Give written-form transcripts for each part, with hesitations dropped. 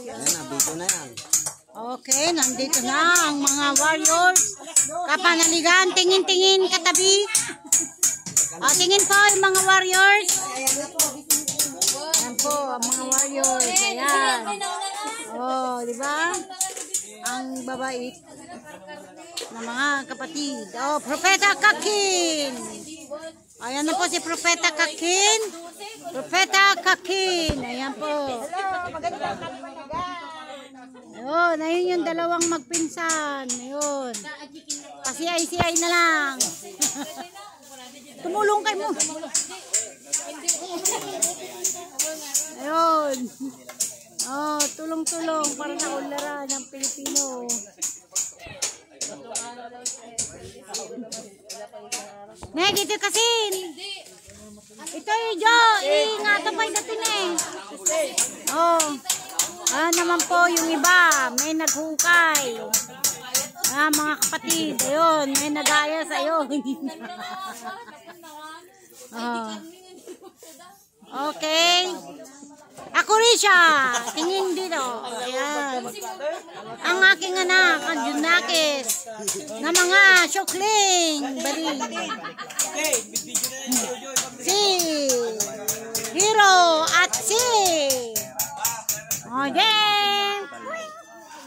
Nandito na yan. Okay, nandito na ang mga warriors. Kapanaligan, tingin-tingin katabi. Tingin po yung mga warriors. Ayan po, ang mga warriors. Ayan. Oh, di ba? Ang babait na mga kapatid. Oh, Propeta Kakin. Ayan na po si Propeta Kakin. Propeta Kakin. Ayan po. Ayun, ayun yung dalawang magpinsan. Ayun. Pasiyay-siyay na lang. Tumulong kayo mo. Ayun. Oh, tulong-tulong para sa unlaran ng Pilipino. Nek, ito kasi. Ito yung Jo. Ingatan pa yung datin eh. Oh. Naman po yung iba. May naghukay. Mga kapatid. Ayun. May nagaya sa'yo. Okay. Ako rin siya. Tingin dito. Ayan. Ang aking anak, ang Junakis, na mga syukling. Bari. Si Hero at si Odeng.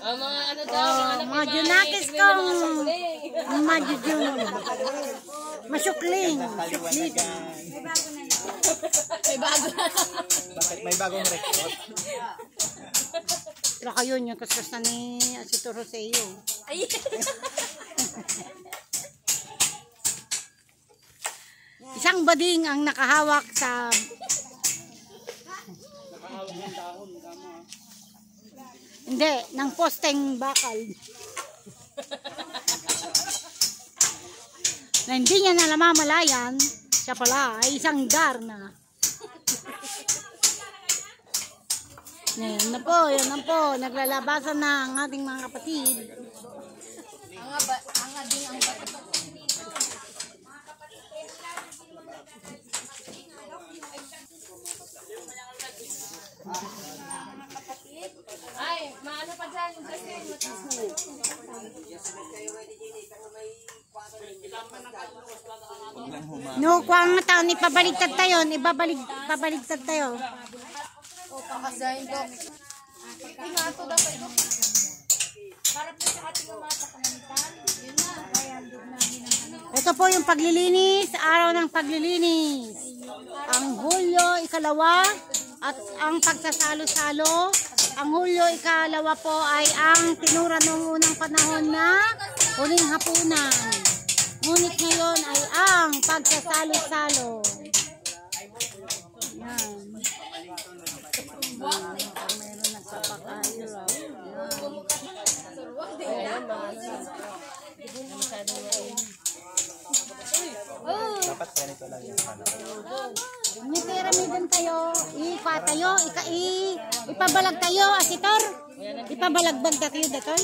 Mga ano daw, mga Junakis kong majujun. Masyukling. Syukling. may bago na. Bakit may bagong record? Pero kayo yung kaskas na ni Asito Roseo. Ay. Isang bading ang nakahawak sa hindi, ng posteng bakal. Na hindi niya nalamamalayan, siya pala ay isang Darna. Yan na po, yan na po. Naglalabasan na ang ating mga kapatid. Ang ading ang bata. Ay, maano pa dyan? No, kung ang taon, ipabaligtad tayo. Ipabaligtad tayo. O, pakasahin ko. Ingato daw pa ito. Para po sa ating umata kanamitan. Yun na. Ito po yung paglilinis, araw ng paglilinis. Ang Hulyo, ikalawa, at ang pagsasalo-salo. Ang Hulyo, ikalawa po ay ang tinura noong unang panahon na huling hapunan. Ngunit ngayon ay ang pagsasalo-salo. Yan. Mayroon nagpapakayo raw. Dapat ganito lang yung hanap. May pyramid tayo, ipatayo, ipabalag tayo, asitor. Ipabalagbag na tayo datoy.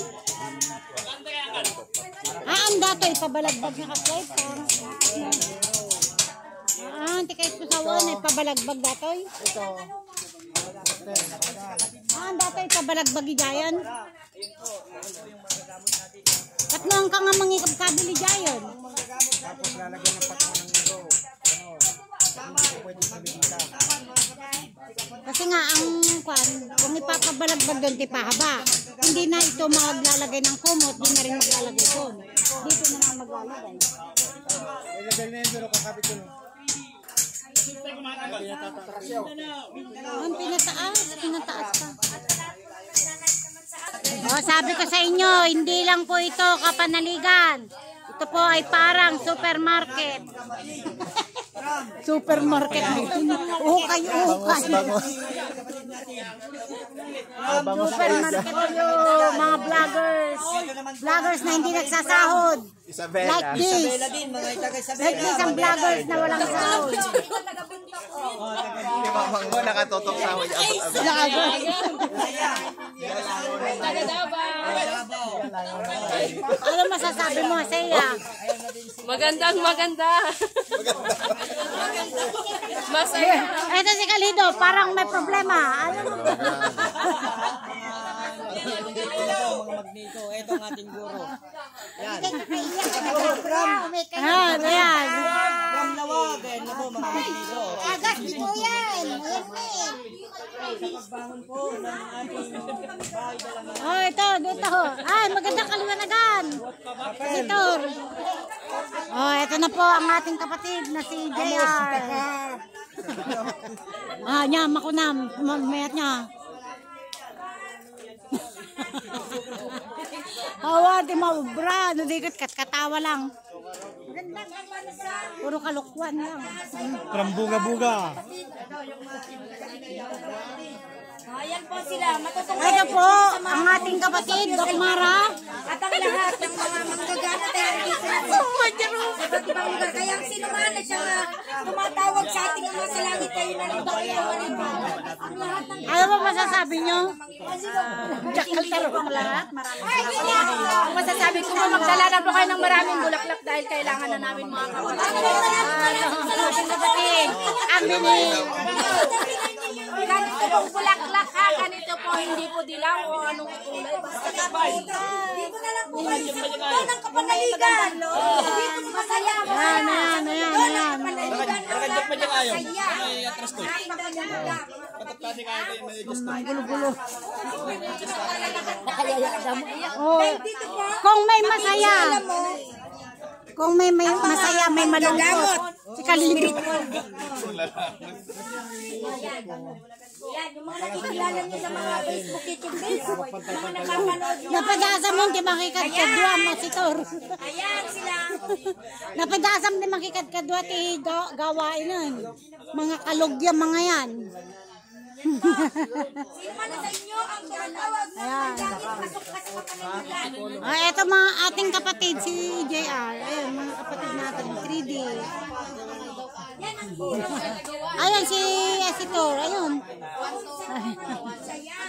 Ang dato, ipabalagbag na kasay. Hindi kayo kusawan, ipabalagbag datoy. Ang dato, ipabalagbag igayan. Katnoang ka nga mangikabkabili gayon. Tapos lalagyan ng patong ng nero. Pwede sabihin ka. Kasi nga ang kwan, kung ipapabalagbag doon tipahaba, hindi na ito maglalagay ng kumot, hindi na rin maglalagay doon. Dito na nga maglalagay. Ilagay na yun pero kakapit ko. Ang pinataas pa. Sabi ko sa inyo, hindi lang po ito kapanaligan. Ito po ay parang supermarket. Supermarket. Ukay. Supermarket yung mga vloggers. Vloggers na hindi nagsasahod. Isabela. Like this. Like this ang vloggers na walang sahod. Mamang mo nakatotok sa akin. Ano masasabi mo sa iya? Maganda. Masaya. Ito si Kalido, parang may problema. Ano? Magneto. Ito ang ating guro. Yan. Ayan, ayan. From Lawagan na po mga Magneto. Agas po yan. Sa pagbangon po ng ating bahay dalaman. Oh, ito, dito. Ay, magandang kaliwanagan. Dito. Oh, ito na po ang ating kapatid na si JR. Ah, niya, makunam. Mayat niya. Hawa, di maubra. Nudikot katawa lang. Puro kalukwan lang. From Buga-Buga. Ayan po sila. Matutunan. Ito po, ang ating kapatid, Doc Mara. At ang lahat ng mga manggagana tayo dito na po. Iba't ibang lugar. Kaya ang sino man na siya tumatawag sa ating mga sa langit kayo na rin tayo ang lahat ng Ano ba masasabi nyo? Jakal tarong lahat. ang masasabi ko po, magdala na po kayo ng maraming bulaklak dahil kailangan na namin mga Ating kapatid, ang mini. ganito pong bulaklak ha, ganito po, hindi po dilaw o anong kulay. Basta hindi ko na lang po kayo doon ang kapanaligan. Masaya, Ayan, ayan, ayan, ayan. Nakadyak pa dyan kayo. masaya. May atras to. Napakaganda. Katat kasi kayo tayo may adjust to. Gulo-gulo. Oh. Oh, kung may masaya, kung may masaya, may malungkot. Si Kalido. Yan, yung mga nakikilala niyo sa mga Facebook, YouTube video, mga nakapanood niyo. Napadasam mo, di makikadkadwa, masitor. Ayan sila. Napadasam di makikadkadwa, ti gawain nun. Mga kalugya, mga yan. Sino man na sa inyo ang tumatawag na Ayan. pasok ka sa kapanaligan. Ah, eto mga ating kapatid, si JR. Ayun, mga kapatid natin, 3D. Yan ang hero. Ayun, si Asitor, ayun. Saya.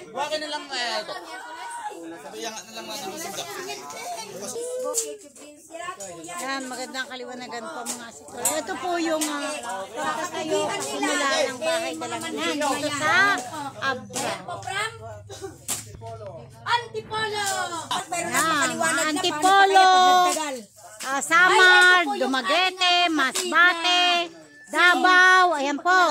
Bakit na lang ito? Sabihan na lang natin yung sundak. Yan, magandang kaliwanagan po mga Asitor. Ito po yung kakatayo simula ng bahay Dalanginan dito sa Abra. Antipolo. Yan, mga Antipolo, Samar, Dumaguete, Masbate, Davao, ayan po.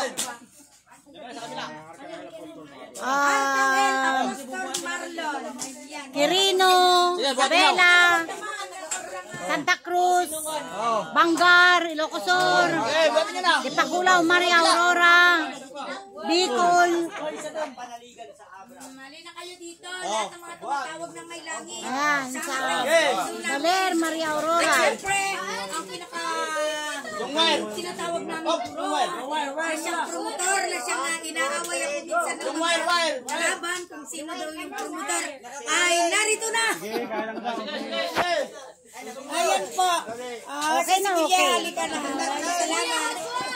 Quirino, Isabela, Santa Cruz, Bangar, Ilocosur, Ipakulaw, Maria Aurora, Bicol. Mali na kayo dito. Lahat ng mga tumatawag ng may langit. Ayan, sa Baler, Maria Aurora. Siyempre, ang pinaka tinatawag namin pro. Na siyang promotor na siyang inaaway ako minsan ng laban kung sino daw yung promotor. Ay, narito na! Ayan po. Okay na, okay. Halika na. Salamat.